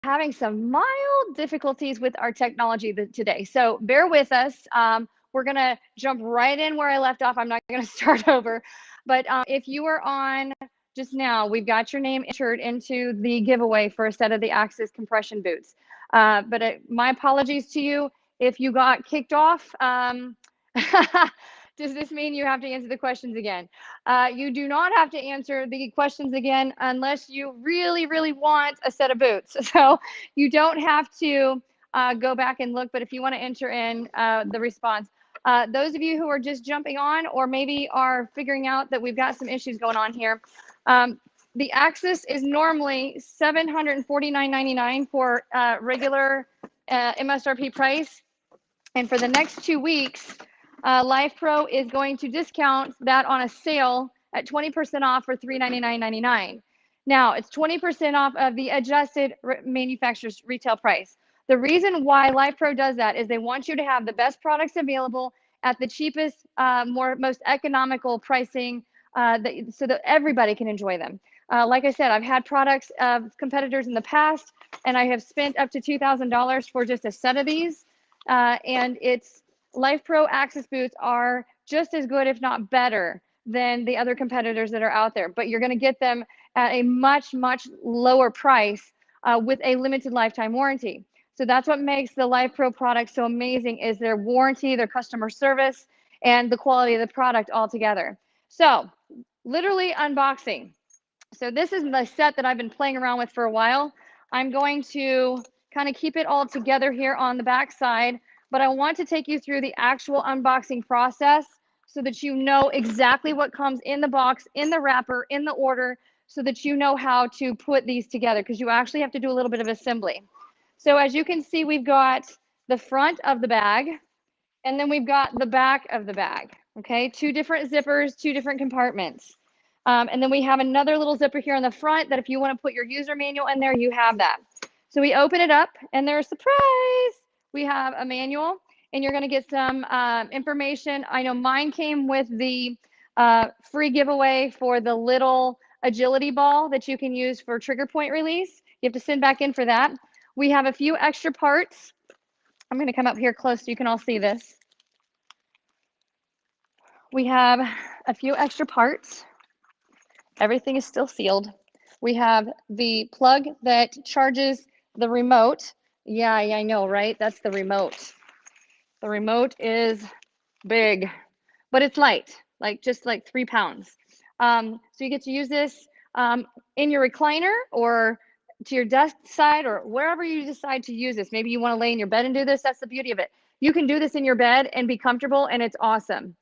having some mild difficulties with our technology today. So bear with us. We're going to jump right in where I left off. I'm not going to start over. But if you were on just now, we've got your name entered into the giveaway for a set of the Axis compression boots. But my apologies to you if you got kicked off. Does this mean you have to answer the questions again? You do not have to answer the questions again unless you really, really want a set of boots. So you don't have to go back and look, but if you want to enter in the response, those of you who are just jumping on or maybe are figuring out that we've got some issues going on here, the Axis is normally $749.99 for regular MSRP price. And for the next 2 weeks, Lifepro is going to discount that on a sale at 20% off for $399.99. Now, it's 20% off of the adjusted manufacturer's retail price. The reason why Lifepro does that is they want you to have the best products available at the cheapest, most economical pricing so that everybody can enjoy them. Like I said, I've had products of competitors in the past, and I have spent up to $2,000 for just a set of these. And Lifepro Axis boots are just as good, if not better, than the other competitors that are out there. But you're going to get them at a much, much lower price with a limited lifetime warranty. So that's what makes the Lifepro product so amazing, is their warranty, their customer service, and the quality of the product altogether. So literally unboxing. So this is the set that I've been playing around with for a while. I'm going to kind of keep it all together here on the back side, but I want to take you through the actual unboxing process so that you know exactly what comes in the box, in the wrapper, in the order, so that you know how to put these together, because you actually have to do a little bit of assembly. So as you can see, we've got the front of the bag, and then we've got the back of the bag, okay? 2 different zippers, 2 different compartments. And then we have another little zipper here on the front that if you want to put your user manual in there, you have that. So we open it up, and there's a surprise. We have a manual, and you're going to get some information. I know mine came with the free giveaway for the little agility ball that you can use for trigger point release. You have to send back in for that. We have a few extra parts. I'm going to come up here close so you can all see this. We have a few extra parts. Everything is still sealed. We have the plug that charges the remote. Yeah, I know, right? That's the remote. The remote is big, but it's light, just like 3 pounds. So you get to use this in your recliner or to your desk side or wherever you decide to use this. Maybe you want to lay in your bed and do this. That's the beauty of it. You can do this in your bed and be comfortable, and it's awesome.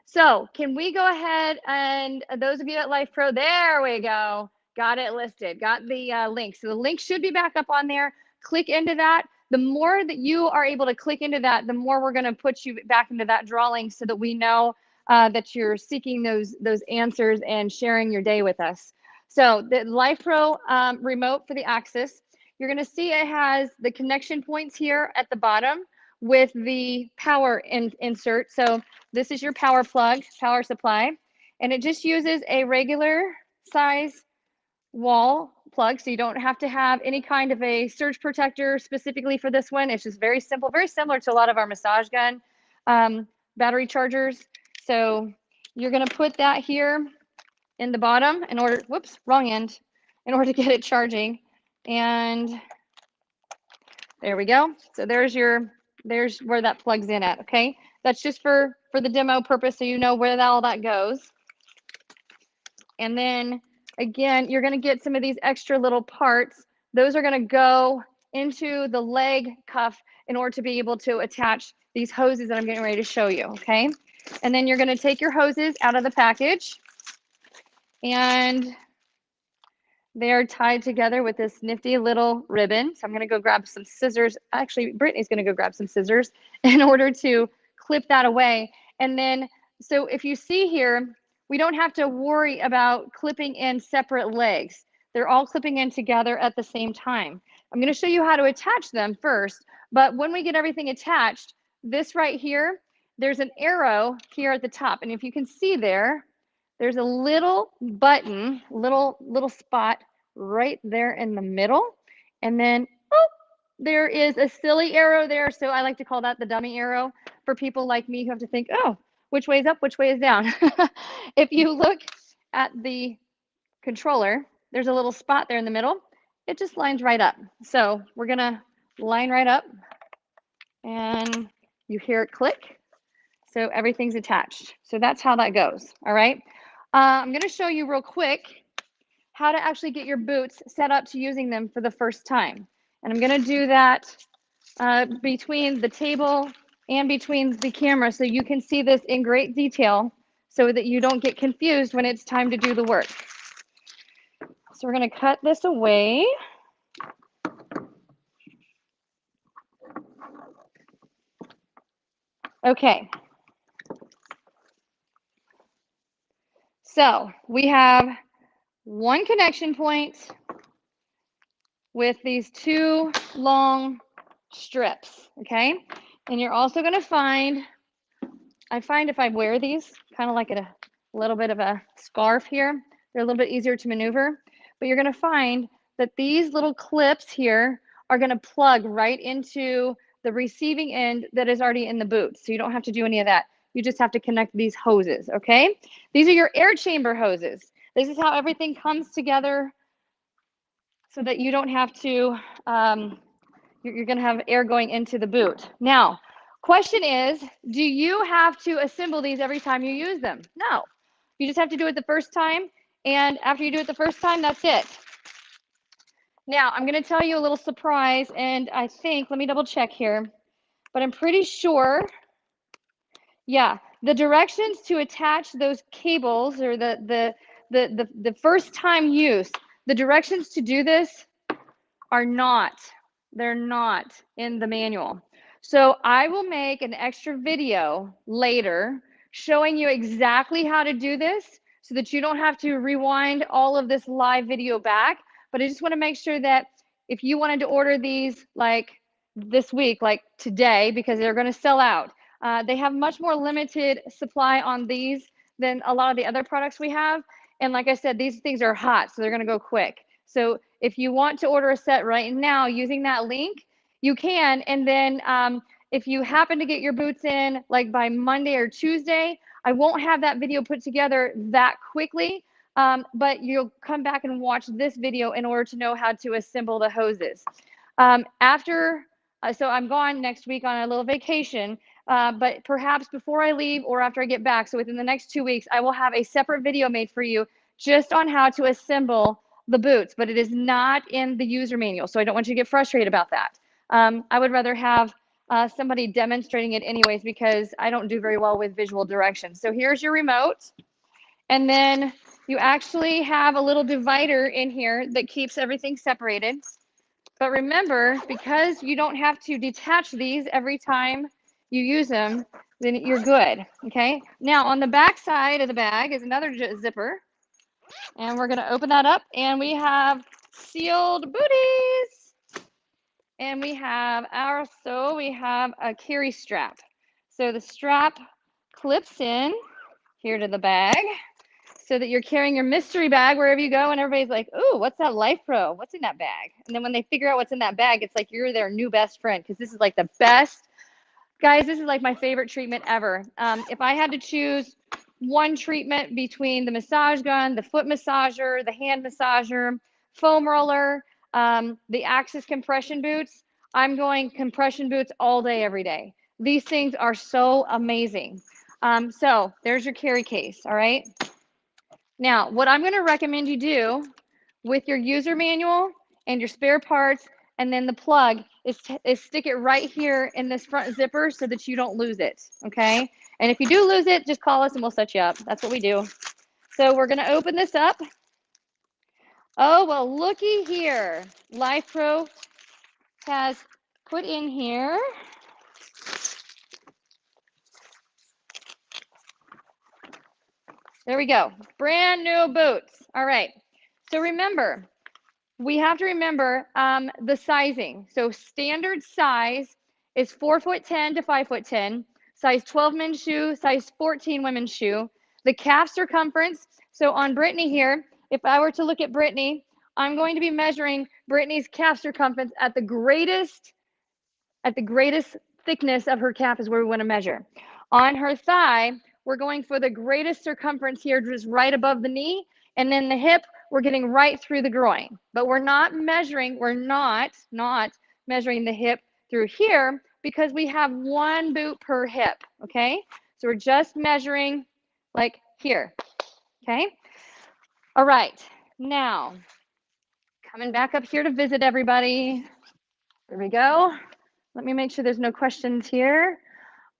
So can we go ahead, and those of you at Lifepro, there we go. Got it listed, got the link. So the link should be back up on there. Click into that. The more that you are able to click into that, the more we're going to put you back into that drawing so that we know that you're seeking those answers and sharing your day with us. So the Lifepro remote for the Axis, you're going to see it has the connection points here at the bottom with the power insert. So this is your power plug, power supply, and it just uses a regular size wall plug. So you don't have to have any kind of a surge protector specifically for this one. It's just very simple, very similar to a lot of our massage gun battery chargers. So you're going to put that here in the bottom in order, whoops, wrong end, in order to get it charging. And there we go. So there's where that plugs in at, okay? That's just for the demo purpose, so you know where all that goes. And then again, you're going to get some of these extra little parts. Those are going to go into the leg cuff in order to be able to attach these hoses that I'm getting ready to show you, okay? And then you're going to take your hoses out of the package, and they're tied together with this nifty little ribbon. So I'm going to go grab some scissors. Actually, Brittany's going to go grab some scissors in order to clip that away. And then, so if you see here, we don't have to worry about clipping in separate legs. They're all clipping in together at the same time. I'm going to show you how to attach them first, but when we get everything attached, this right here, there's an arrow here at the top. And if you can see there, there's a little button, little spot right there in the middle. And then, oh, there is a silly arrow there. So I like to call that the dummy arrow for people like me who have to think, oh, which way is up, which way is down. If you look at the controller, there's a little spot there in the middle. It just lines right up. So we're gonna line right up and you hear it click. So everything's attached. So that's how that goes, all right? I'm gonna show you real quick how to actually get your boots set up to using them for the first time. And I'm gonna do that between the table and between the camera so you can see this in great detail so that you don't get confused when it's time to do the work. So we're gonna cut this away. Okay. So we have one connection point with these two long strips, okay? And you're also gonna find, I find if I wear these, kind of like a little bit of a scarf here, they're a little bit easier to maneuver, but you're gonna find that these little clips here are gonna plug right into the receiving end that is already in the boot. So you don't have to do any of that. You just have to connect these hoses, okay? These are your air chamber hoses. This is how everything comes together so that you don't have to, you're gonna have air going into the boot. Now, question is, do you have to assemble these every time you use them? No, you just have to do it the first time. And after you do it the first time, that's it. Now, I'm gonna tell you a little surprise, and I think, let me double check here, but I'm pretty sure, yeah, the directions to attach those cables or the first time use, the directions to do this are not, they're not in the manual. So I will make an extra video later showing you exactly how to do this so that you don't have to rewind all of this live video back. But I just want to make sure that if you wanted to order these like this week, like today, because they're going to sell out, they have much more limited supply on these than a lot of the other products we have. And like I said, these things are hot, so they're going to go quick. So if you want to order a set right now using that link, you can. And then if you happen to get your boots in like by Monday or Tuesday, I won't have that video put together that quickly, but you'll come back and watch this video in order to know how to assemble the hoses. So I'm gone next week on a little vacation, but perhaps before I leave or after I get back, so within the next 2 weeks, I will have a separate video made for you just on how to assemble the boots, but it is not in the user manual. So I don't want you to get frustrated about that. I would rather have somebody demonstrating it anyways, because I don't do very well with visual directions. So here's your remote. And then you actually have a little divider in here that keeps everything separated. But remember, because you don't have to detach these every time you use them, then you're good, okay? Now on the back side of the bag is another zipper. And we're gonna open that up and we have sealed booties. And we have we have a carry strap. So the strap clips in here to the bag so that you're carrying your mystery bag wherever you go, and everybody's like, ooh, what's that Lifepro? What's in that bag? And then when they figure out what's in that bag, it's like you're their new best friend, because this is like the best. Guys, this is like my favorite treatment ever. If I had to choose one treatment between the massage gun, the foot massager, the hand massager, foam roller, the Axis compression boots, I'm going compression boots all day, every day. These things are so amazing. So there's your carry case, all right? Now, what I'm gonna recommend you do with your user manual and your spare parts and then the plug is stick it right here in this front zipper so that you don't lose it, okay? And if you do lose it, just call us and we'll set you up. That's what we do. So we're gonna open this up. Oh, well, looky here. Lifepro has put in here there we go, brand new boots. All right, so remember, we have to remember the sizing. So standard size is 4'10" to 5'10", size 12 men's shoe, size 14 women's shoe. The calf circumference, so on Brittany here, if I were to look at Brittany, I'm going to be measuring Brittany's calf circumference at the greatest thickness of her calf is where we want to measure. On her thigh, we're going for the greatest circumference here, just right above the knee. And then the hip, we're getting right through the groin. But we're not measuring measuring the hip through here because we have one boot per hip, okay? So we're just measuring like here, okay? All right, now, coming back up here to visit everybody. There we go. Let me make sure there's no questions here.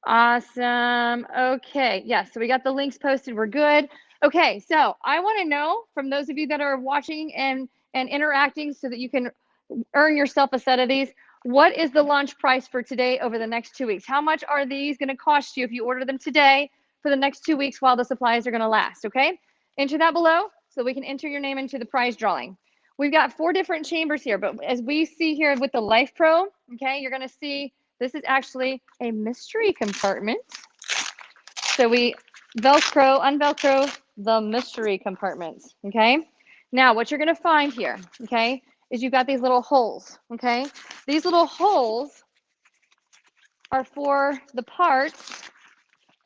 Awesome. Okay. Yeah. So we got the links posted. We're good. Okay. So I want to know from those of you that are watching and interacting so that you can earn yourself a set of these. What is the launch price for today over the next 2 weeks? How much are these going to cost you if you order them today for the next 2 weeks while the supplies are going to last? Okay. Enter that below so we can enter your name into the prize drawing. We've got 4 different chambers here, but as we see here with the Lifepro, okay, you're going to see this is actually a mystery compartment. So we Velcro, unvelcro the mystery compartments, okay? Now, what you're going to find here, okay, is you've got these little holes, okay? These little holes are for the parts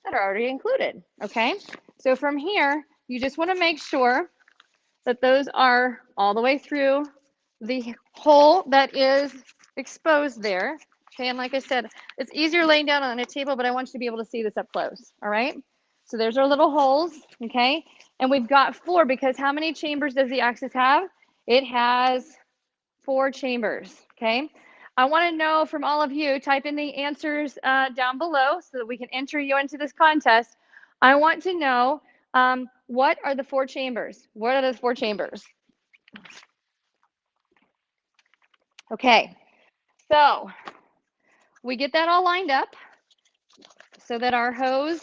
that are already included, okay? So from here, you just want to make sure that those are all the way through the hole that is exposed there. Okay, and like I said, it's easier laying down on a table, but I want you to be able to see this up close, all right? So there's our little holes, okay? And we've got 4 because how many chambers does the axis have? It has 4 chambers, okay? I want to know from all of you, type in the answers down below so that we can enter you into this contest. I want to know what are the 4 chambers? What are those 4 chambers? Okay, so we get that all lined up so that our hose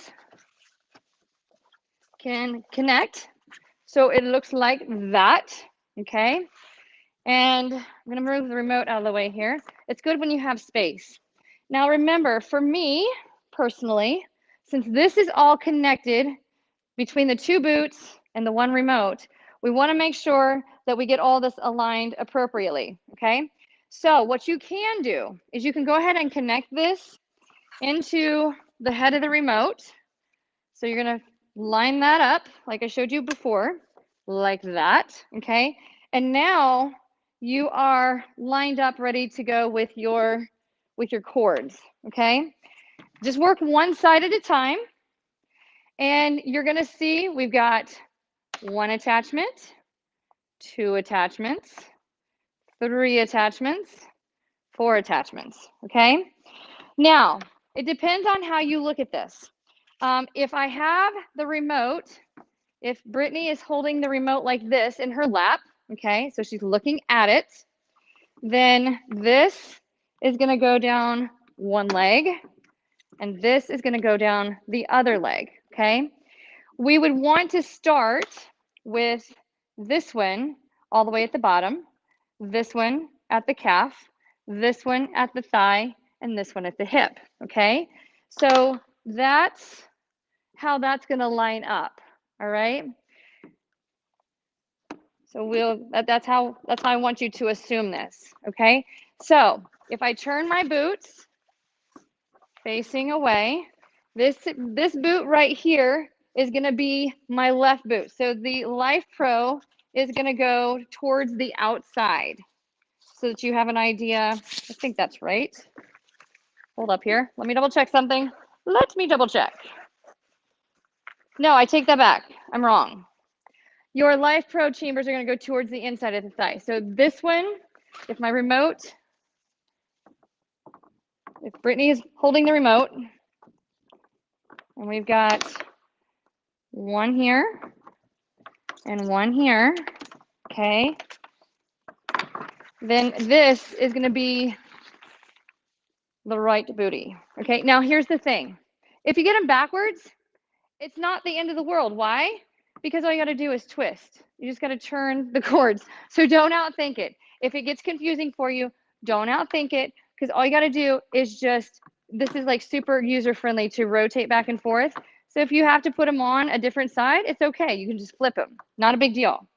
can connect. So it looks like that, okay? And I'm gonna move the remote out of the way here. It's good when you have space. Now remember, for me personally, since this is all connected between the 2 boots and the 1 remote, we wanna make sure that we get all this aligned appropriately, okay? So what you can do is you can go ahead and connect this into the head of the remote. So you're gonna line that up like I showed you before, like that, okay? And now you are lined up ready to go with your cords, okay? Just work one side at a time. And you're gonna see we've got 1 attachment, 2 attachments, 3 attachments, 4 attachments, okay? Now, it depends on how you look at this. If I have the remote, if Brittany is holding the remote like this in her lap, okay, so she's looking at it, then this is gonna go down 1 leg, and this is gonna go down the other leg, okay? We would want to start with this one all the way at the bottom, this one at the calf, this one at the thigh, and this one at the hip, okay? So that's how that's gonna line up, all right? So that's how I want you to assume this, okay? So if I turn my boots facing away, this boot right here is gonna be my left boot. So the Lifepro is gonna go towards the outside so that you have an idea. I think that's right. Hold up here. Let me double check something. Let me double check. No, I take that back. I'm wrong. Your Lifepro chambers are going to go towards the inside of the thigh. So this one, if Brittany is holding the remote, and we've got 1 here and 1 here, okay, then this is going to be the right booty. Okay, now here's the thing. If you get them backwards, it's not the end of the world. Why? Because all you got to do is twist. You just got to turn the cords. So don't outthink it. If it gets confusing for you, don't outthink it, because all you got to do is just, this is like super user friendly to rotate back and forth. So if you have to put them on a different side, it's okay. You can just flip them. Not a big deal.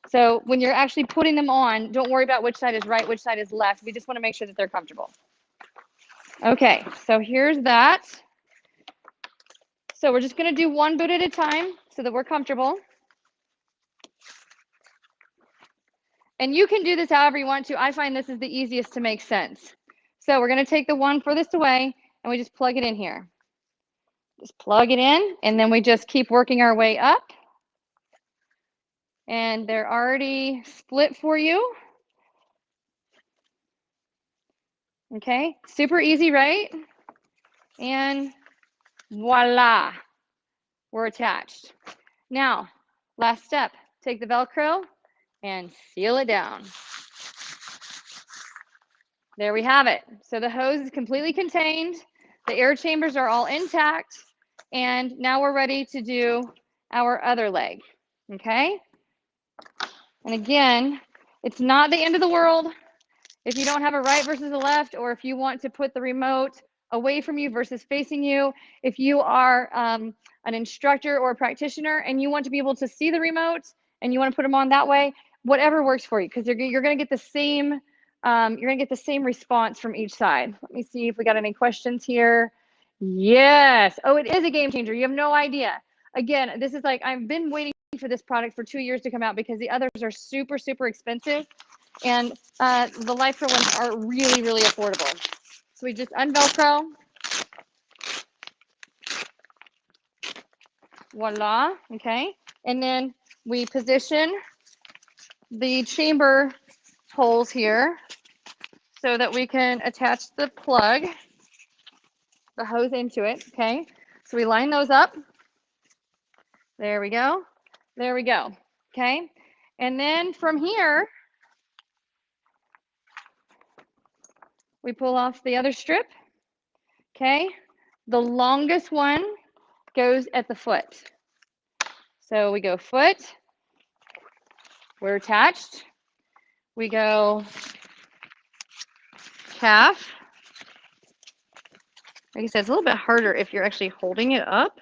So when you're actually putting them on, don't worry about which side is right, which side is left. We just want to make sure that they're comfortable. Okay, so here's that. So we're just going to do one boot at a time so that we're comfortable. And you can do this however you want to. I find this is the easiest to make sense. So we're going to take the one furthest away and we just plug it in here. Just plug it in and then we just keep working our way up. And they're already split for you. Okay, super easy, right? And voila, we're attached. Now, last step, take the Velcro and seal it down. There we have it. So the hose is completely contained. The air chambers are all intact. And now we're ready to do our other leg, okay? And again, it's not the end of the world if you don't have a right versus a left, or if you want to put the remote away from you versus facing you. If you are an instructor or a practitioner and you want to be able to see the remote and you want to put them on that way, whatever works for you, because you're going to get the same response from each side. Let me see if we got any questions here. Yes. Oh, it is a game changer. You have no idea. Again, this is like, I've been waiting for this product for 2 years to come out because the others are super, super expensive. And the Lifepro ones are really, really affordable. So we just unvelcro. Voila. Okay. And then we position the chamber holes here so that we can attach the plug, the hose into it. Okay. So we line those up. There we go. There we go. Okay. And then from here, we pull off the other strip. Okay. The longest one goes at the foot. So we go foot, we're attached. We go calf. Like I said, it's a little bit harder if you're actually holding it up.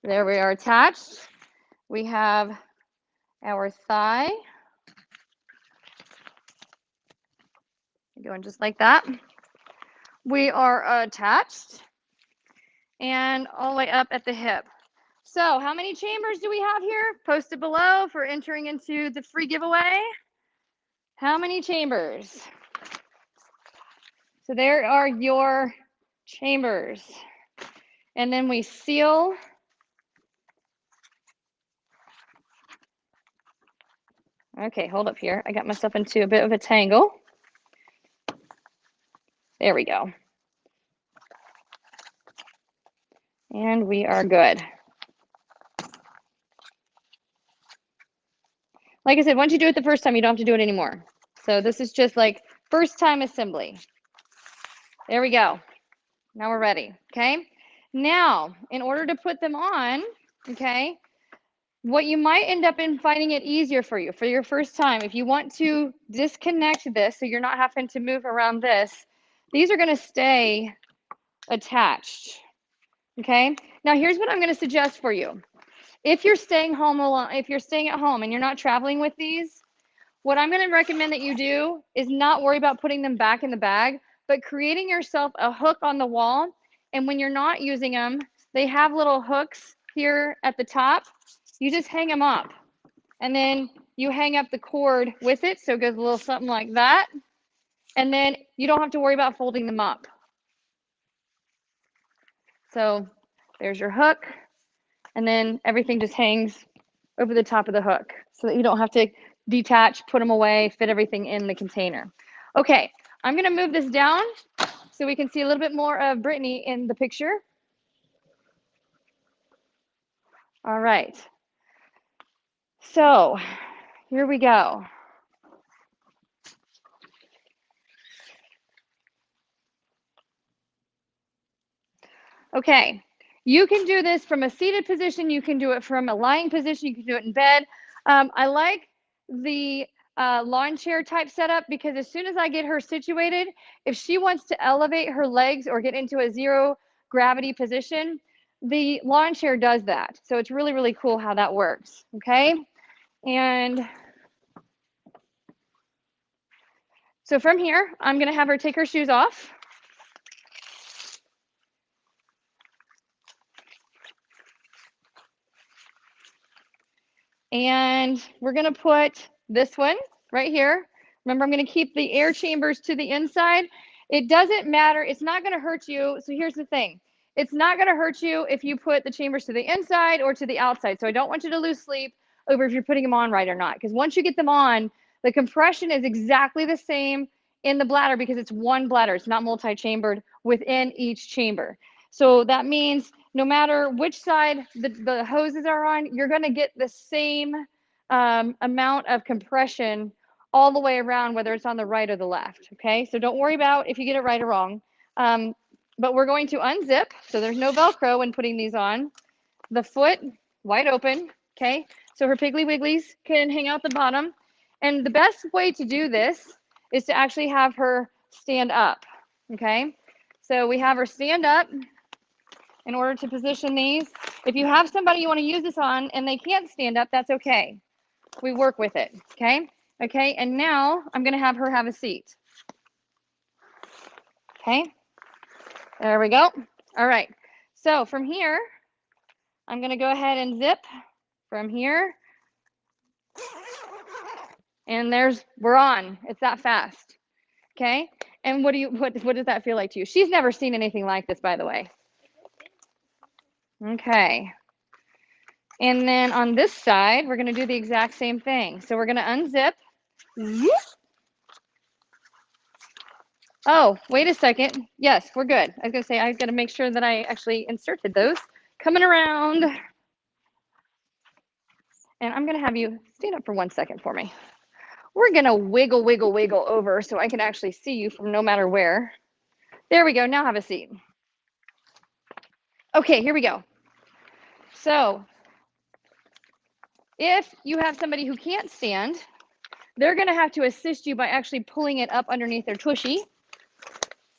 There we are attached. We have our thigh. Going just like that. We are attached and all the way up at the hip. So how many chambers do we have here? Post it below for entering into the free giveaway. How many chambers? So there are your chambers. And then we seal. Okay, hold up here. I got myself into a bit of a tangle. There we go. And we are good. Like I said, once you do it the first time, you don't have to do it anymore. So this is just like first time assembly. There we go. Now we're ready, okay? Now, in order to put them on, okay, what you might end up in finding it easier for you for your first time, if you want to disconnect this so you're not having to move around this, these are gonna stay attached, okay? Now here's what I'm gonna suggest for you. If you're staying home alone, if you're staying at home and you're not traveling with these, what I'm gonna recommend that you do is not worry about putting them back in the bag, but creating yourself a hook on the wall. And when you're not using them, they have little hooks here at the top. You just hang them up and then you hang up the cord with it. So it goes a little something like that. And then you don't have to worry about folding them up. So there's your hook. And then everything just hangs over the top of the hook so that you don't have to detach, put them away, fit everything in the container. Okay, I'm gonna move this down so we can see a little bit more of Brittany in the picture. All right, so here we go. Okay, you can do this from a seated position, you can do it from a lying position, you can do it in bed. I like the lawn chair type setup because as soon as I get her situated, if she wants to elevate her legs or get into a zero gravity position, the lawn chair does that. So it's really, really cool how that works, okay? And so from here, I'm going to have her take her shoes off. And we're going to put this one right here. Remember, I'm going to keep the air chambers to the inside. It doesn't matter. It's not going to hurt you. So here's the thing. It's not going to hurt you if you put the chambers to the inside or to the outside. So I don't want you to lose sleep over if you're putting them on right or not. Because once you get them on, the compression is exactly the same in the bladder because it's one bladder. It's not multi-chambered within each chamber. So that means no matter which side the hoses are on, you're going to get the same amount of compression all the way around, whether it's on the right or the left. Okay, so don't worry about if you get it right or wrong. But we're going to unzip, so there's no Velcro when putting these on. The foot wide open. Okay, so her Piggly Wigglies can hang out the bottom. And the best way to do this is to actually have her stand up. Okay, so we have her stand up in order to position these. If you have somebody you want to use this on and they can't stand up, that's okay. We work with it, okay? Okay, and now I'm going to have her have a seat. Okay, there we go. All right, so from here, I'm going to go ahead and zip from here. And we're on. It's that fast. Okay, and what does that feel like to you? She's never seen anything like this, by the way. Okay. And then on this side, we're going to do the exact same thing. So we're going to unzip. Oh, wait a second. Yes, we're good. I was going to say, I've got to make sure that I actually inserted those. Coming around. And I'm going to have you stand up for 1 second for me. We're going to wiggle, wiggle, wiggle over so I can actually see you from no matter where. There we go. Now have a seat. Okay, here we go. So if you have somebody who can't stand, they're going to have to assist you by actually pulling it up underneath their tushy.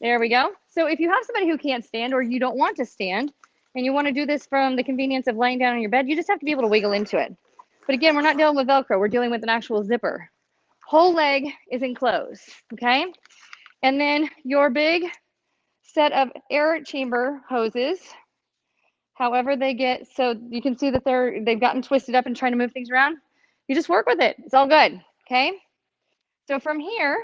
There we go. So if you have somebody who can't stand or you don't want to stand and you want to do this from the convenience of laying down on your bed, you just have to be able to wiggle into it. But again, we're not dealing with Velcro. We're dealing with an actual zipper. Whole leg is enclosed, okay? And then your big set of air chamber hoses, however they get, so you can see that they've gotten twisted up and trying to move things around. You just work with it. It's all good, okay? So from here,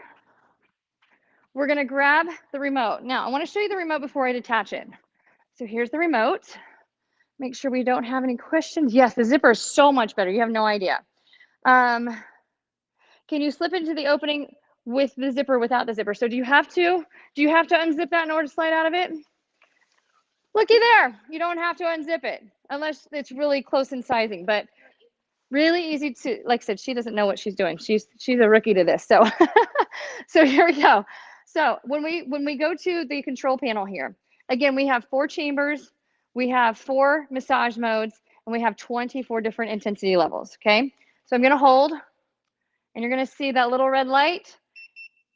we're going to grab the remote. Now, I want to show you the remote before I detach it. So here's the remote. Make sure we don't have any questions. Yes, the zipper is so much better. You have no idea. Can you slip into the opening with the zipper, without the zipper? So do you have to unzip that in order to slide out of it? Looky there. You don't have to unzip it unless it's really close in sizing, but really easy to, like I said, she doesn't know what she's doing. She's a rookie to this. So, so here we go. So when we go to the control panel here, again, we have 4 chambers, we have 4 massage modes, and we have 24 different intensity levels, okay? So I'm gonna hold, and you're gonna see that little red light.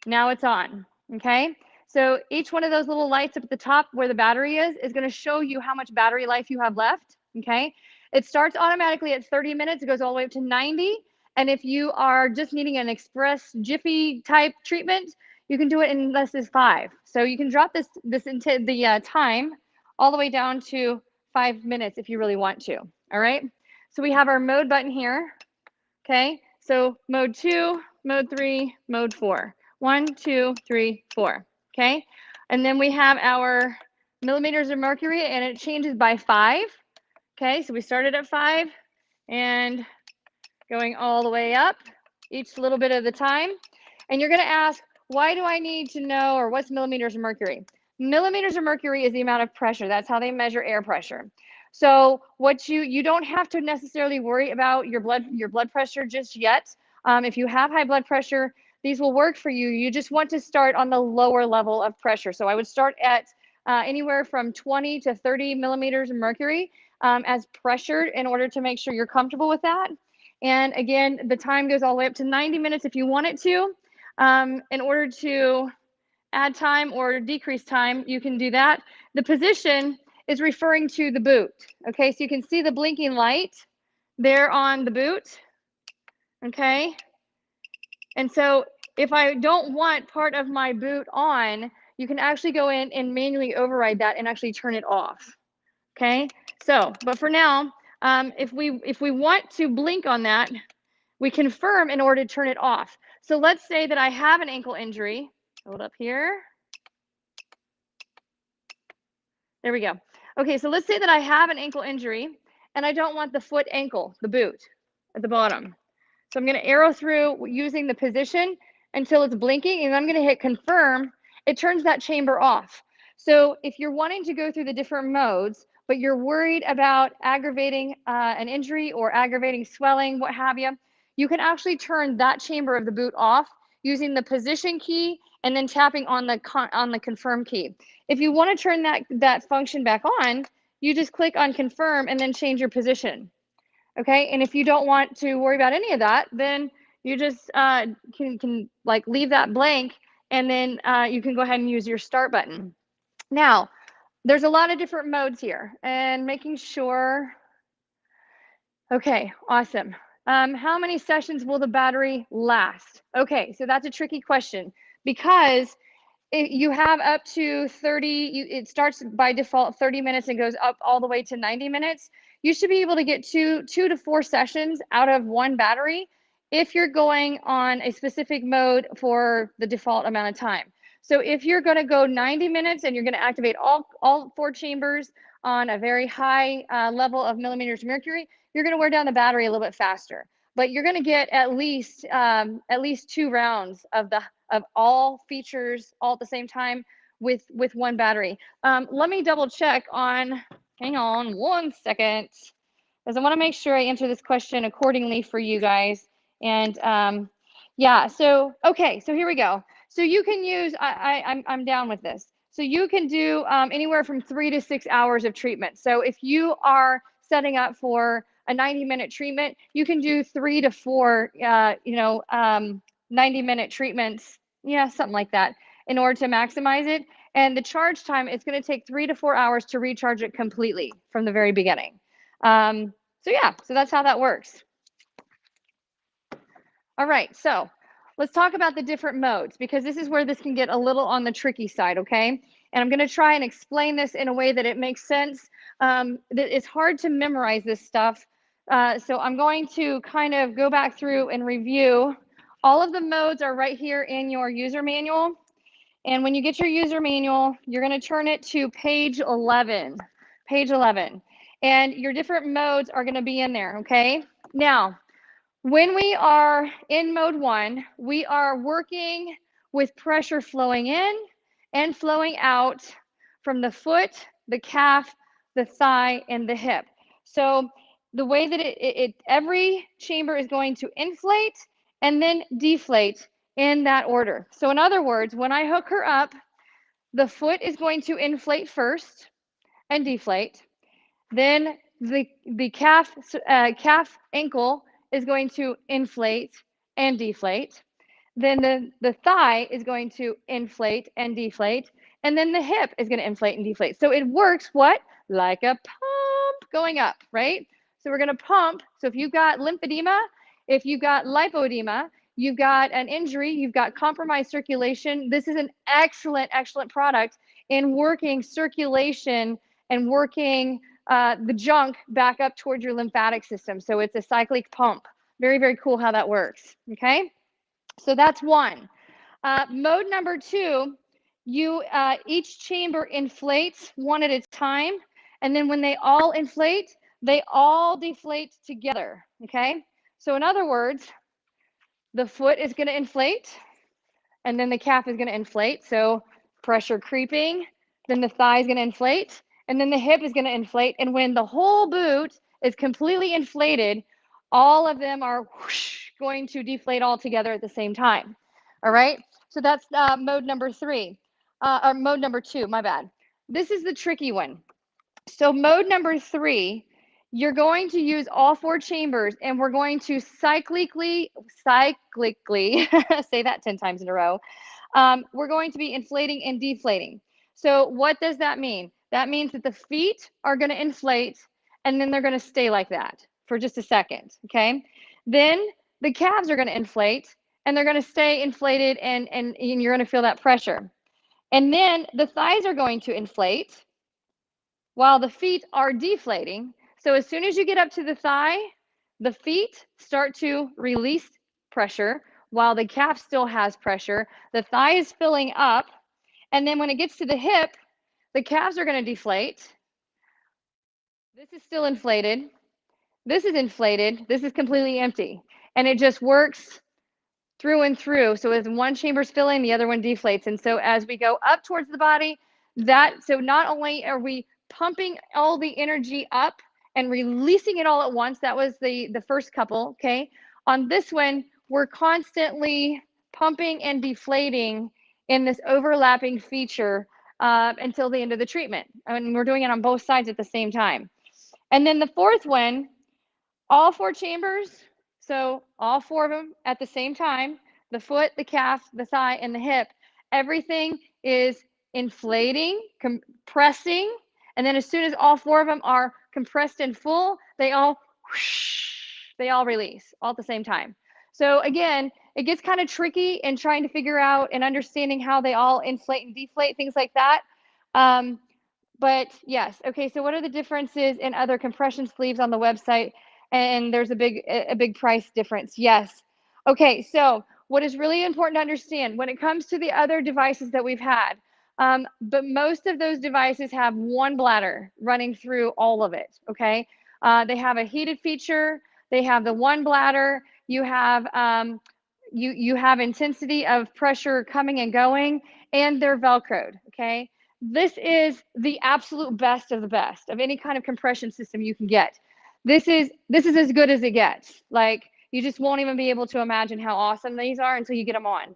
Now it's on, okay? So each one of those little lights up at the top where the battery is gonna show you how much battery life you have left, okay? It starts automatically at 30 minutes, it goes all the way up to 90. And if you are just needing an express jiffy type treatment, you can do it in less than 5. So you can drop the time all the way down to 5 minutes if you really want to, all right? So we have our mode button here, okay? So mode 2, mode 3, mode 4. 1, 2, 3, 4, okay? And then we have our millimeters of mercury, and it changes by 5. Okay, so we started at 5 and going all the way up each little bit of the time. And you're going to ask, why do I need to know, or what's millimeters of mercury? Millimeters of mercury is the amount of pressure. That's how they measure air pressure. So what you don't have to necessarily worry about your blood pressure just yet. If you have high blood pressure, these will work for you. You just want to start on the lower level of pressure. So I would start at anywhere from 20 to 30 millimeters of mercury as pressure in order to make sure you're comfortable with that. And again, the time goes all the way up to 90 minutes if you want it to. In order to add time or decrease time, you can do that. The position is referring to the boot. Okay, so you can see the blinking light there on the boot. okay? And so if I don't want part of my boot on, you can actually go in and manually override that and actually turn it off, okay? So, but for now, if we want to blink on that, we confirm in order to turn it off. So let's say that I have an ankle injury. Hold up here. There we go. Okay, so let's say that I have an ankle injury and I don't want the foot ankle, the boot at the bottom. So I'm going to arrow through using the position until it's blinking, and I'm going to hit confirm. It turns that chamber off. So if you're wanting to go through the different modes, but you're worried about aggravating an injury or aggravating swelling, what have you, you can actually turn that chamber of the boot off using the position key and then tapping on the confirm key. If you want to turn that function back on, you just click on confirm and then change your position. Okay, and if you don't want to worry about any of that, then you just can like leave that blank, and then you can go ahead and use your start button. Now, there's a lot of different modes here, and making sure. Okay, awesome. How many sessions will the battery last? Okay, so that's a tricky question because you have up to 30, it starts by default 30 minutes and goes up all the way to 90 minutes. You should be able to get two to 4 sessions out of one battery if you're going on a specific mode for the default amount of time. So if you're going to go 90 minutes and you're going to activate all 4 chambers on a very high level of millimeters of mercury, you're going to wear down the battery a little bit faster. But you're going to get at least 2 rounds of all features all at the same time with one battery. Let me double check on, hang on 1 second, because I want to make sure I answer this question accordingly for you guys. And yeah, so, okay, so here we go. So you can use, I'm down with this. So you can do anywhere from 3 to 6 hours of treatment. So if you are setting up for a 90-minute treatment, you can do 3 to 4, 90-minute treatments, yeah, something like that, in order to maximize it. And the charge time, it's going to take 3 to 4 hours to recharge it completely from the very beginning. So yeah, so that's how that works. All right, so let's talk about the different modes, because this is where this can get a little on the tricky side, okay? And I'm going to try and explain this in a way that it makes sense. That it's hard to memorize this stuff. So I'm going to kind of go back through and review. All of the modes are right here in your user manual. And when you get your user manual, you're going to turn it to page 11. Page 11. And your different modes are going to be in there, okay? Now, when we are in mode 1, we are working with pressure flowing in and flowing out from the foot, the calf, the thigh, and the hip. So the way that every chamber is going to inflate and then deflate in that order. So in other words, when I hook her up, the foot is going to inflate first and deflate. Then the calf ankle is going to inflate and deflate. Then the thigh is going to inflate and deflate. And then the hip is going to inflate and deflate. So it works what? Like a pump going up, right? So we're going to pump. So if you've got lymphedema, if you've got lipodema, you've got an injury, you've got compromised circulation, this is an excellent, excellent product in working circulation and working the junk back up towards your lymphatic system. So it's a cyclic pump. Very, very cool how that works, okay? So that's 1. Mode number 2, each chamber inflates one at a time, and then when they all inflate, they all deflate together, okay? So in other words, the foot is going to inflate, and then the calf is going to inflate, so pressure creeping, then the thigh is going to inflate, and then the hip is going to inflate, and when the whole boot is completely inflated, all of them are whoosh, going to deflate all together at the same time. All right, so that's mode number 3, or mode number 2, my bad. This is the tricky one. So mode number 3, you're going to use all 4 chambers, and we're going to cyclically, say that 10 times in a row. We're going to be inflating and deflating. So what does that mean? That means that the feet are going to inflate, and then they're going to stay like that for just a second, okay? Then the calves are going to inflate, and they're going to stay inflated, and you're going to feel that pressure. And then the thighs are going to inflate while the feet are deflating. So as soon as you get up to the thigh, the feet start to release pressure while the calf still has pressure. The thigh is filling up. And then when it gets to the hip, the calves are going to deflate. This is still inflated. This is inflated. This is completely empty. And it just works through and through. So as one chamber's filling, the other one deflates. And so as we go up towards the body, so not only are we pumping all the energy up and releasing it all at once, that was the first couple, okay? On this one, we're constantly pumping and deflating in this overlapping feature until the end of the treatment. And we're doing it on both sides at the same time. And then the fourth one, all 4 chambers, so all 4 of them at the same time, the foot, the calf, the thigh, and the hip, everything is inflating, compressing, and then as soon as all 4 of them are compressed and full, they all release all at the same time. So again, it gets kind of tricky in trying to figure out and understanding how they all inflate and deflate, things like that. But yes, okay, so what are the differences in other compression sleeves on the website? And there's a big price difference. Yes. Okay, so what is really important to understand when it comes to the other devices that we've had, but most of those devices have one bladder running through all of it, okay? They have a heated feature, they have the one bladder, you have you have intensity of pressure coming and going, and they're Velcroed, okay? This is the absolute best of the best of any kind of compression system you can get. This is as good as it gets. Like, you just won't even be able to imagine how awesome these are until you get them on.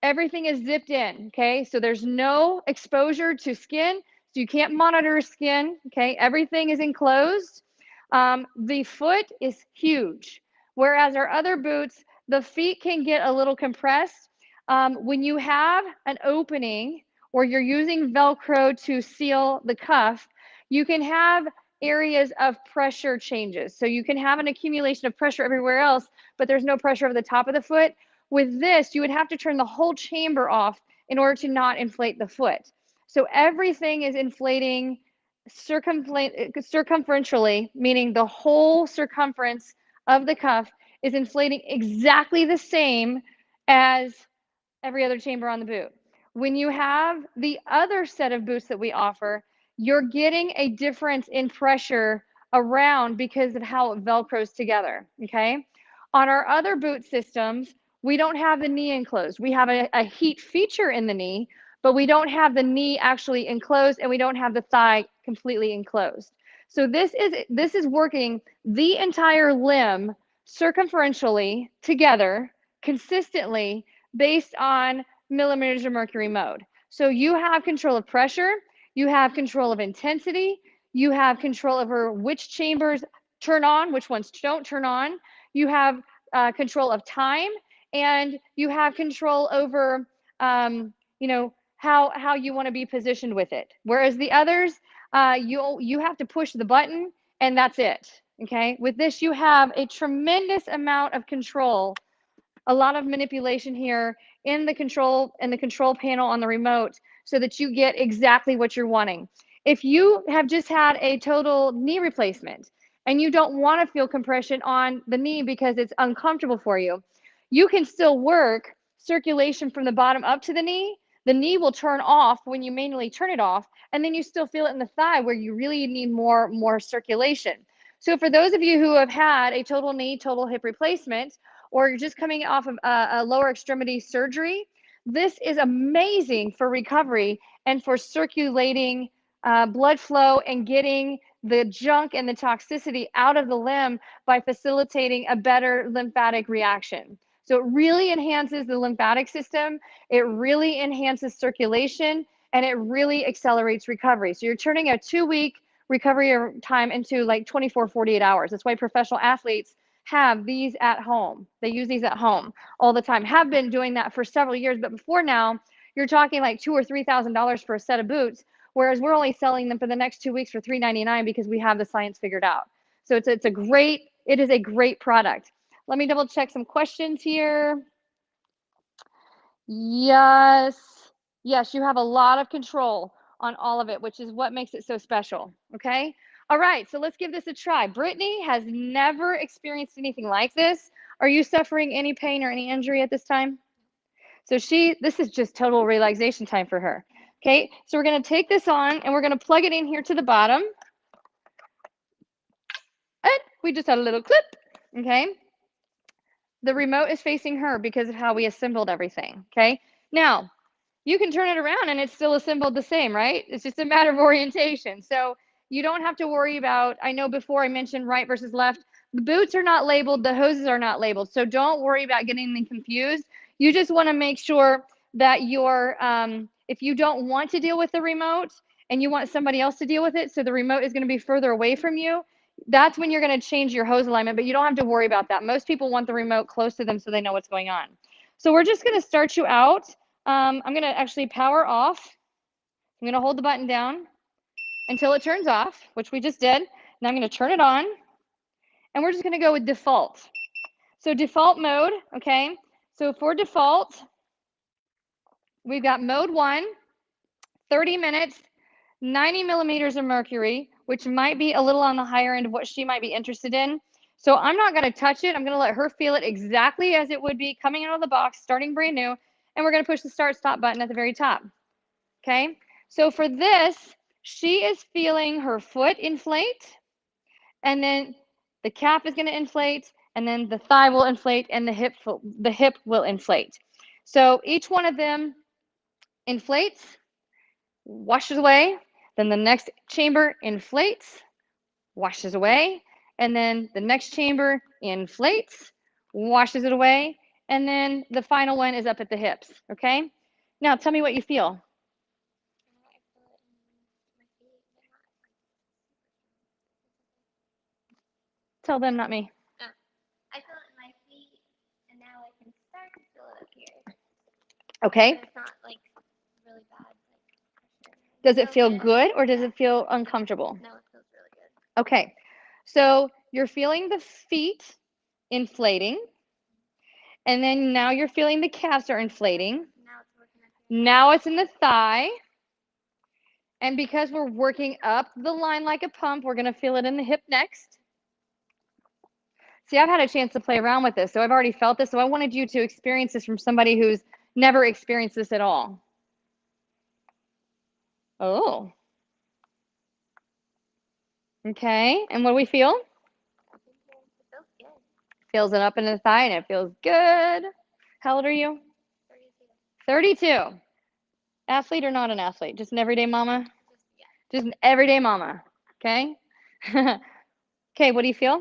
Everything is zipped in, okay? So there's no exposure to skin, so you can't monitor skin, okay? Everything is enclosed. The foot is huge, whereas our other boots, the feet can get a little compressed. When you have an opening or you're using Velcro to seal the cuff, you can have areas of pressure changes. So you can have an accumulation of pressure everywhere else, but there's no pressure over the top of the foot. With this, you would have to turn the whole chamber off in order to not inflate the foot. So everything is inflating circumferentially, meaning the whole circumference of the cuff is inflating exactly the same as every other chamber on the boot. When you have the other set of boots that we offer, you're getting a difference in pressure around because of how it Velcros together, okay? On our other boot systems, we don't have the knee enclosed. We have a heat feature in the knee, but we don't have the knee actually enclosed, and we don't have the thigh completely enclosed. So this is working the entire limb circumferentially together consistently based on millimeters of mercury mode. So you have control of pressure, you have control of intensity, you have control over which chambers turn on, which ones don't turn on, you have control of time, and you have control over you know, how you want to be positioned with it. Whereas the others, you have to push the button and that's it. Okay, with this you have a tremendous amount of control, a lot of manipulation here in the control panel on the remote, so that you get exactly what you're wanting. If you have just had a total knee replacement and you don't want to feel compression on the knee because it's uncomfortable for you, you can still work circulation from the bottom up to the knee. The knee will turn off when you manually turn it off, and then you still feel it in the thigh where you really need more circulation. So for those of you who have had a total knee, total hip replacement, or you're just coming off of a lower extremity surgery, this is amazing for recovery and for circulating blood flow and getting the junk and the toxicity out of the limb by facilitating a better lymphatic reaction. So it really enhances the lymphatic system, it really enhances circulation, and it really accelerates recovery. So you're turning a 2-week recovery time into like 24, 48 hours. That's why professional athletes have these at home. They use these at home all the time, have been doing that for several years. But before now, you're talking like $2,000 or $3,000 for a set of boots, whereas we're only selling them for the next 2 weeks for $399 because we have the science figured out. So it is a great product. Let me double check some questions here. Yes. Yes, you have a lot of control on all of it, which is what makes it so special. Okay. All right. So let's give this a try. Brittany has never experienced anything like this. Are you suffering any pain or any injury at this time? So this is just total relaxation time for her. Okay. So we're going to take this on and we're going to plug it in here to the bottom. And we just had a little clip. Okay. The remote is facing her because of how we assembled everything. Okay. Now, you can turn it around and it's still assembled the same, right? It's just a matter of orientation. So you don't have to worry about, I know before I mentioned right versus left, the boots are not labeled, the hoses are not labeled. So don't worry about getting them confused. You just want to make sure that if you don't want to deal with the remote and you want somebody else to deal with it, so the remote is going to be further away from you, that's when you're going to change your hose alignment, but you don't have to worry about that. Most people want the remote close to them so they know what's going on. So we're just going to start you out. I'm going to actually power off. I'm going to hold the button down until it turns off, which we just did. Now I'm going to turn it on, and we're just going to go with default. So default mode, okay? So for default, we've got mode 1, 30 minutes, 90 millimeters of mercury, which might be a little on the higher end of what she might be interested in. So I'm not going to touch it. I'm going to let her feel it exactly as it would be coming out of the box, starting brand new, and we're going to push the start stop button at the very top. Okay, so for this, she is feeling her foot inflate, and then the calf is going to inflate, and then the thigh will inflate, and the hip will inflate. So each one of them inflates, washes away, then the next chamber inflates, washes away, and then the next chamber inflates, washes it away, and then the final one is up at the hips. Okay, now tell me what you feel. Tell them, not me. Oh, I feel it in my feet, and now I can start to feel it up here. Okay. But it's not like really bad. Does it feel good or does it feel uncomfortable? No, it feels really good. Okay. So you're feeling the feet inflating, and then now you're feeling the calves are inflating. Now it's working up here. Now it's in the thigh. And because we're working up the line like a pump, we're going to feel it in the hip next. See, I've had a chance to play around with this, so I've already felt this. So I wanted you to experience this from somebody who's never experienced this at all. Oh. Okay. And what do we feel? It feels good. Feels it up in the thigh and it feels good. How old are you? 32. 32. Athlete or not an athlete? Just an everyday mama? Yeah. Just an everyday mama. Okay? Okay, what do you feel?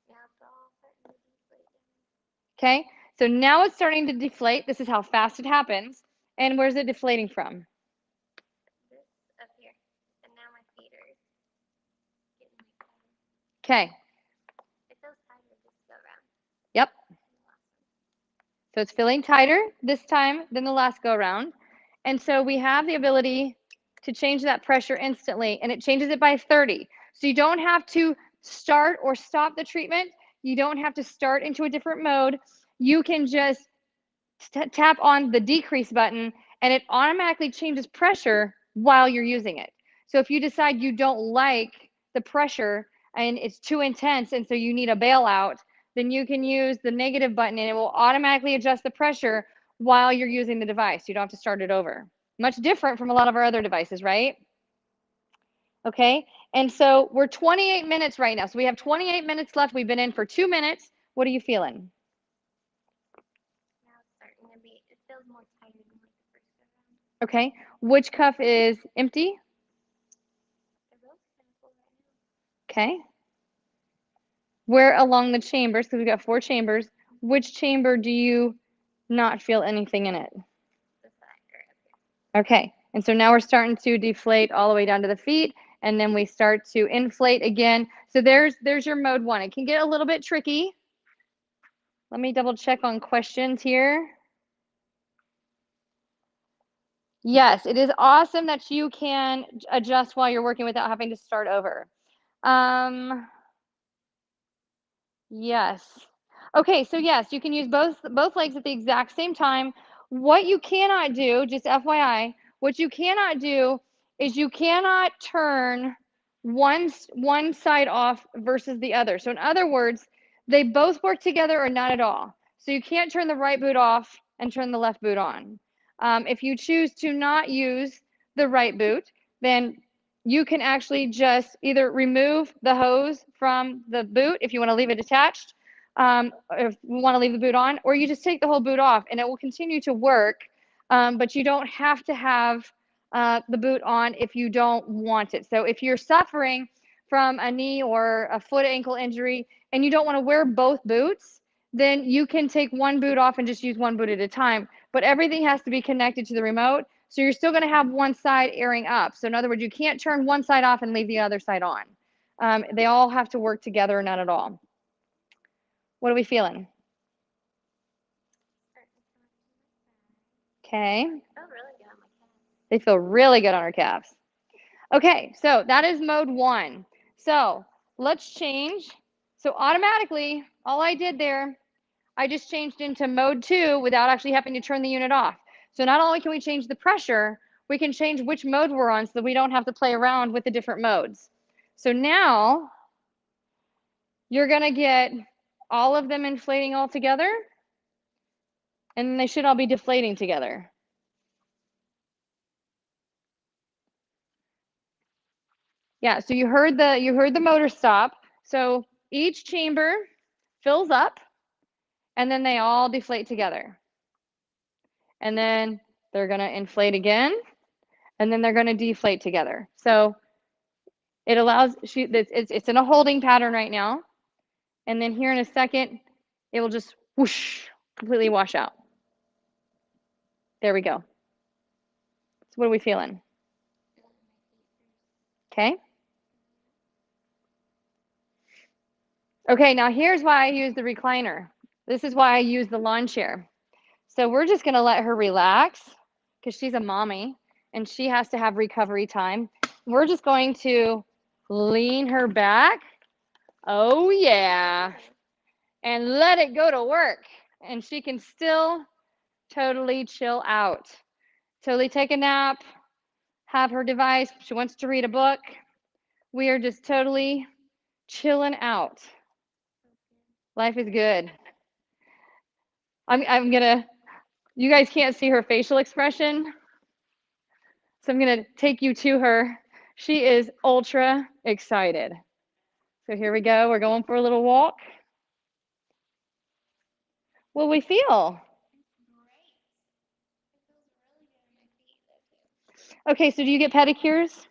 Now it's all starting to deflate. Okay, so now it's starting to deflate. This is how fast it happens. And where's it deflating from? This up here. And now my feet are getting like tighter. Okay. It feels tighter this go around. Yep. So it's feeling tighter this time than the last go around. And so we have the ability to change that pressure instantly, and it changes it by 30. So you don't have to start or stop the treatment. You don't have to start into a different mode. You can just tap on the decrease button and it automatically changes pressure while you're using it. So if you decide you don't like the pressure and it's too intense and so you need a bailout, then you can use the negative button and it will automatically adjust the pressure while you're using the device. You don't have to start it over. Much different from a lot of our other devices, right? Okay, and so we're 28 minutes right now. So we have 28 minutes left. We've been in for 2 minutes. What are you feeling? Now it's starting to be, it feels more tighter than like the first go around. Okay, which cuff is empty? They're both kind of full right now. Okay. Where along the chambers, because we've got 4 chambers, which chamber do you not feel anything in it? The side right up here. Okay, and so now we're starting to deflate all the way down to the feet, and then we start to inflate again. So there's your mode 1. It can get a little bit tricky. Let me double check on questions here. Yes, it is awesome that you can adjust while you're working without having to start over. Yes. Okay, so yes, you can use both legs at the exact same time. What you cannot do, just FYI, what you cannot do is you cannot turn one side off versus the other. So in other words, they both work together or not at all. So you can't turn the right boot off and turn the left boot on. If you choose to not use the right boot, then you can actually just either remove the hose from the boot if you want to leave it attached, if you want to leave the boot on, or you just take the whole boot off and it will continue to work, but you don't have to have the boot on if you don't want it. So if you're suffering from a knee or a foot ankle injury and you don't want to wear both boots, then you can take one boot off and just use one boot at a time. But everything has to be connected to the remote. So you're still going to have one side airing up. So in other words, you can't turn one side off and leave the other side on. They all have to work together or not at all. What are we feeling? Okay. Oh, really good on my calf. They feel really good on our calves. Okay, so that is mode 1. So let's change. So automatically, all I did there, I just changed into mode 2 without actually having to turn the unit off. So not only can we change the pressure, we can change which mode we're on so that we don't have to play around with the different modes. So now you're going to get all of them inflating all together, and they should all be deflating together. Yeah, so you heard the motor stop. So each chamber fills up and then they all deflate together. And then they're going to inflate again and then they're going to deflate together. So it allows it's in a holding pattern right now. And then here in a second it will just whoosh, completely wash out. There we go. So what are we feeling? Okay. Okay, now here's why I use the recliner. This is why I use the lawn chair. So we're just going to let her relax because she's a mommy and she has to have recovery time. We're just going to lean her back. Oh, yeah. And let it go to work. And she can still totally chill out. Totally take a nap, have her device. She wants to read a book. We are just totally chilling out. Life is good. I'm going to, you guys can't see her facial expression. So I'm going to take you to her. She is ultra excited. So here we go. We're going for a little walk. What do we feel? Okay, so do you get pedicures?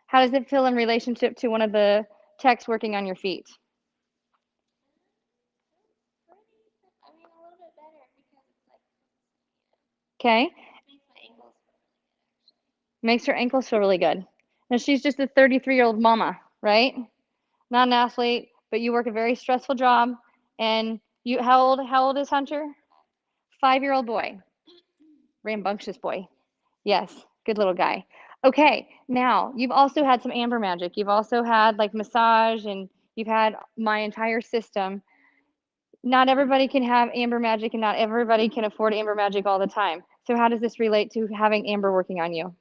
How does it feel in relationship to one of the techs working on your feet? I mean, a little bit better because it's like, Okay, it makes my ankles feel really good, actually. makes her ankles feel really good. Now she's just a 33-year-old mama, right? Not an athlete, but you work a very stressful job. And you, how old is Hunter? 5-year-old boy, rambunctious boy. Yes, good little guy. Okay, now you've also had some Amber Magic. You've also had like massage and you've had my entire system. Not everybody can have Amber Magic and not everybody can afford Amber Magic all the time. So how does this relate to having Amber working on you?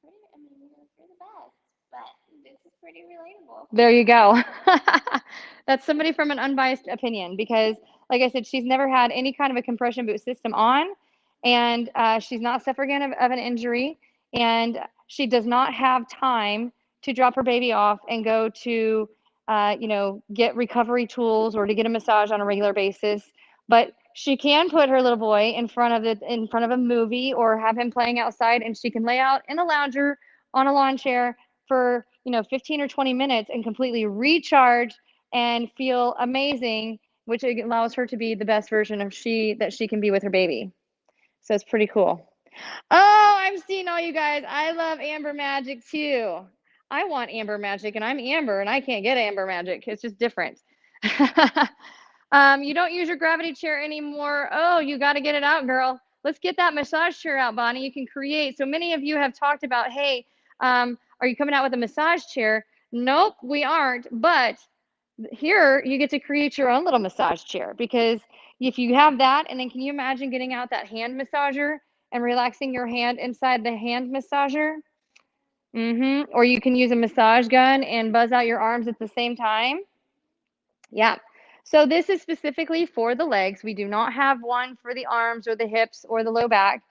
I mean, you're the best, but this is pretty relatable. There you go. That's somebody from an unbiased opinion because, like I said, she's never had any kind of a compression boot system on, and she's not suffering of an injury, and she does not have time to drop her baby off and go to, get recovery tools or to get a massage on a regular basis. But she can put her little boy in front of a movie or have him playing outside, and she can lay out in a lounger on a lawn chair for 15 or 20 minutes and completely recharge and feel amazing, which allows her to be the best version of she can be with her baby. So it's pretty cool. Oh, I'm seeing all you guys. I love Amber Magic too. I want Amber Magic and I'm Amber and I can't get Amber Magic. It's just different. You don't use your gravity chair anymore. Oh, you got to get it out, girl. Let's get that massage chair out, Bonnie. You can create. So many of you have talked about, hey, are you coming out with a massage chair? Nope, we aren't. But here you get to create your own little massage chair, because if you have that, and then can you imagine getting out that hand massager and relaxing your hand inside the hand massager? Or you can use a massage gun and buzz out your arms at the same time. Yeah. So this is specifically for the legs. We do not have one for the arms or the hips or the low back.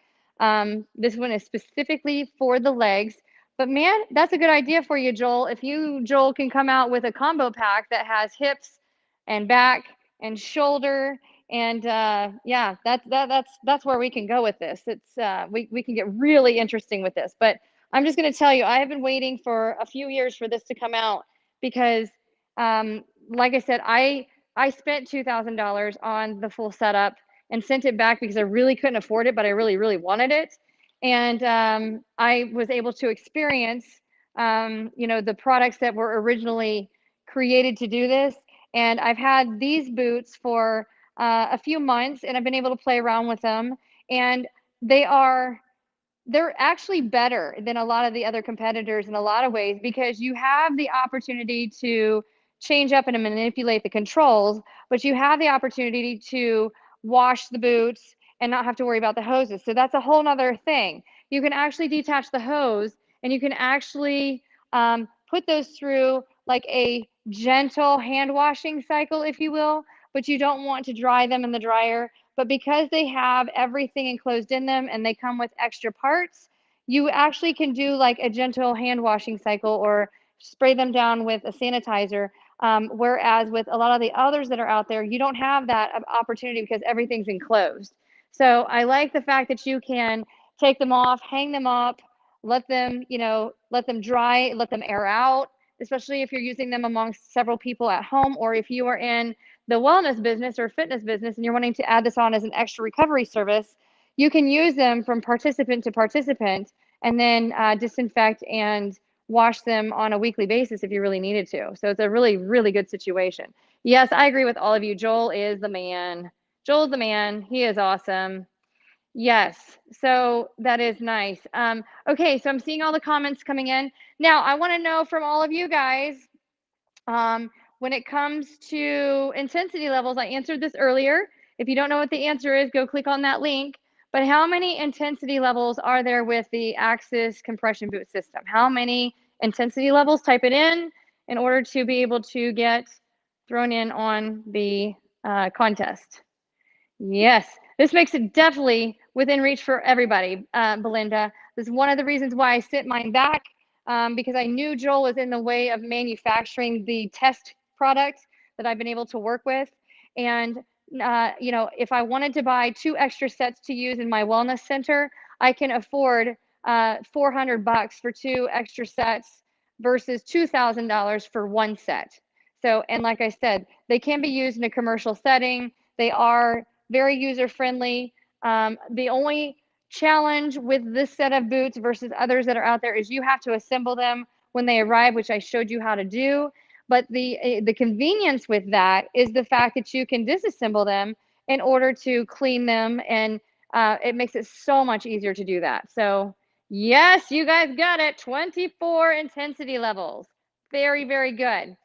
This one is specifically for the legs. But man, that's a good idea for you, Joel. If you, Joel, can come out with a combo pack that has hips and back and shoulder, and yeah, that's where we can go with this. It's we can get really interesting with this. But I'm just going to tell you, I have been waiting for a few years for this to come out, because like I said, I spent $2,000 on the full setup and sent it back because I really couldn't afford it, but I really, really wanted it. And I was able to experience, you know, the products that were originally created to do this. And I've had these boots for a few months, and I've been able to play around with them. And they are they're actually better than a lot of the other competitors in a lot of ways, because you have the opportunity to change up and manipulate the controls, but you have the opportunity to wash the boots and not have to worry about the hoses. So that's a whole nother thing. You can actually detach the hose, and you can actually put those through like a gentle hand washing cycle, if you will, but you don't want to dry them in the dryer. But because they have everything enclosed in them and they come with extra parts, you actually can do like a gentle hand washing cycle or spray them down with a sanitizer. Whereas with a lot of the others that are out there, you don't have that opportunity because everything's enclosed. So I like the fact that you can take them off, hang them up, let them, you know, let them dry, let them air out, especially if you're using them amongst several people at home, or if you are in the wellness business or fitness business and you're wanting to add this on as an extra recovery service. You can use them from participant to participant, and then disinfect and wash them on a weekly basis if you really needed to. So it's a really, really good situation. Yes, I agree with all of you. Joel is the man. Joel's the man. He is awesome. Yes, so that is nice. Okay, so I'm seeing all the comments coming in. Now, I want to know from all of you guys, when it comes to intensity levels, I answered this earlier. If you don't know what the answer is, go click on that link. But how many intensity levels are there with the Axis compression boot system? How many intensity levels? Type it in order to be able to get thrown in on the contest. Yes, this makes it definitely within reach for everybody, Belinda. This is one of the reasons why I sent mine back, because I knew Joel was in the way of manufacturing the test product that I've been able to work with. And, you know, if I wanted to buy 2 extra sets to use in my wellness center, I can afford $400 for 2 extra sets versus $2,000 for 1 set. So, and like I said, they can be used in a commercial setting. They are very user friendly. The only challenge with this set of boots versus others that are out there is you have to assemble them when they arrive, which I showed you how to do. But the convenience with that is the fact that you can disassemble them in order to clean them, and it makes it so much easier to do that. So yes, you guys got it. 24 intensity levels. Very, very good.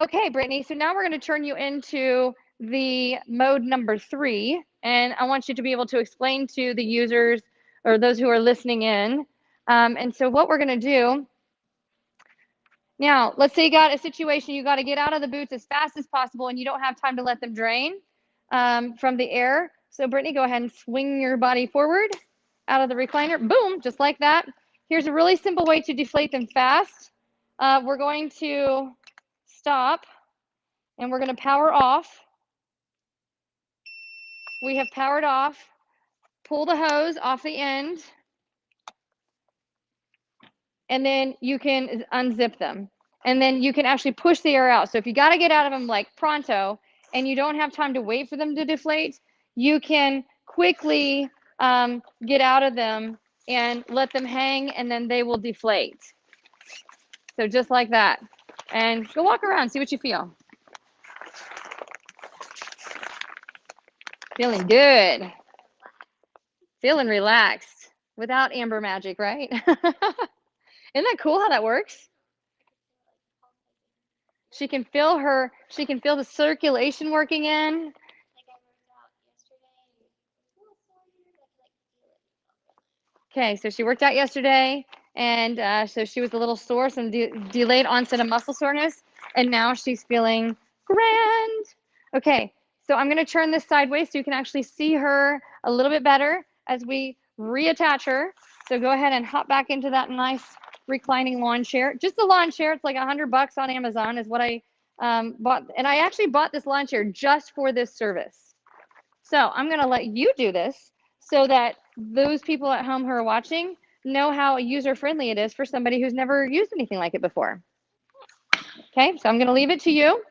Okay, Brittany, so now we're going to turn you into the mode number 3, and I want you to be able to explain to the users or those who are listening in. And so what we're going to do now, let's say you got a situation, you got to get out of the boots as fast as possible and you don't have time to let them drain from the air. So Brittany, go ahead and swing your body forward out of the recliner. Boom, just like that. Here's a really simple way to deflate them fast. We're going to stop and we're going to power off. We have powered off. Pull the hose off the end, and then you can unzip them. And then you can actually push the air out. So if you got to get out of them like pronto and you don't have time to wait for them to deflate, you can quickly get out of them and let them hang, and then they will deflate. So just like that. And go walk around, see what you feel. Feeling good. Feeling relaxed without amber magic, right? Isn't that cool how that works? She can feel the circulation working in. Like I worked out yesterday and it was a little sore here, but I could like feel it. Okay, so she worked out yesterday, and so she was a little sore, some delayed onset of muscle soreness, and now she's feeling grand. Okay, so I'm going to turn this sideways so you can actually see her a little bit better as we reattach her. So go ahead and hop back into that nice reclining lawn chair. Just the lawn chair, it's like $100 on Amazon is what I bought, and I actually bought this lawn chair just for this service. So I'm going to let you do this so that those people at home who are watching know how user-friendly it is for somebody who's never used anything like it before. Okay, so I'm going to leave it to you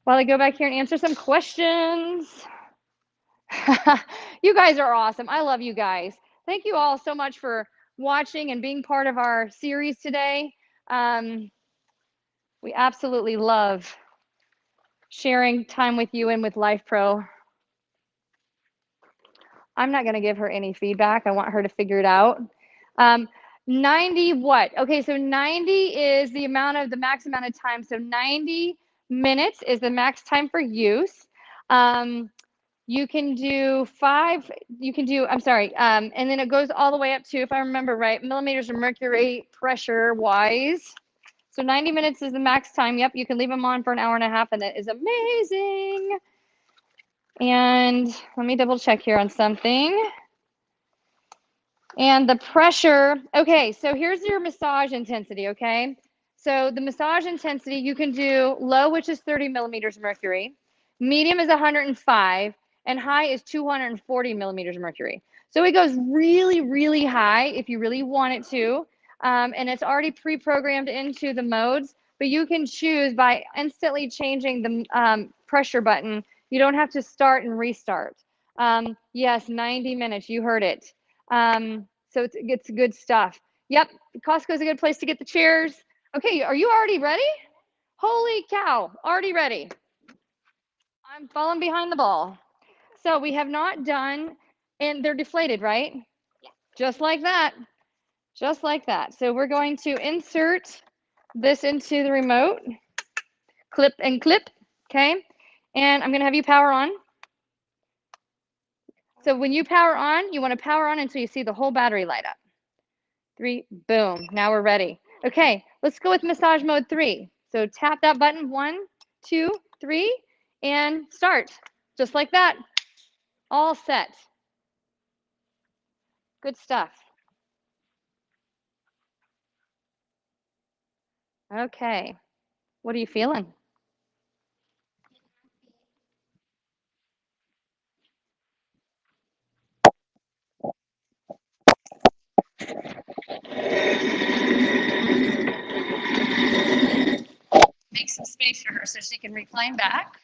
while I go back here and answer some questions. You guys are awesome. I love you guys. Thank you all so much for watching and being part of our series today. We absolutely love sharing time with you and with Lifepro. I'm not going to give her any feedback. I want her to figure it out. 90 what? Okay, so 90 is the max amount of time. So 90 minutes is the max time for use. You can do and then it goes all the way up to, if I remember right, millimeters of mercury pressure wise. So 90 minutes is the max time. Yep, you can leave them on for an hour and a half, and that is amazing. And let me double check here on something. And the pressure, okay, so here's your massage intensity, okay? So the massage intensity, you can do low, which is 30 millimeters mercury, medium is 105, and high is 240 millimeters mercury. So it goes really, really high if you really want it to, and it's already pre-programmed into the modes, but you can choose by instantly changing the pressure button. You don't have to start and restart. Yes, 90 minutes, you heard it. So it's good stuff. Yep, Costco's a good place to get the chairs. Okay, are you already ready? Holy cow, already ready. I'm falling behind the ball. So we have not done, and they're deflated, right? Yeah. Just like that. Just like that. So we're going to insert this into the remote. Clip and clip, okay? And I'm gonna have you power on. So when you power on, you wanna power on until you see the whole battery light up. 3, boom, now we're ready. Okay, let's go with massage mode 3. So tap that button, 1, 2, 3, and start. Just like that, all set. Good stuff. Okay, what are you feeling? Make some space for her so she can recline back.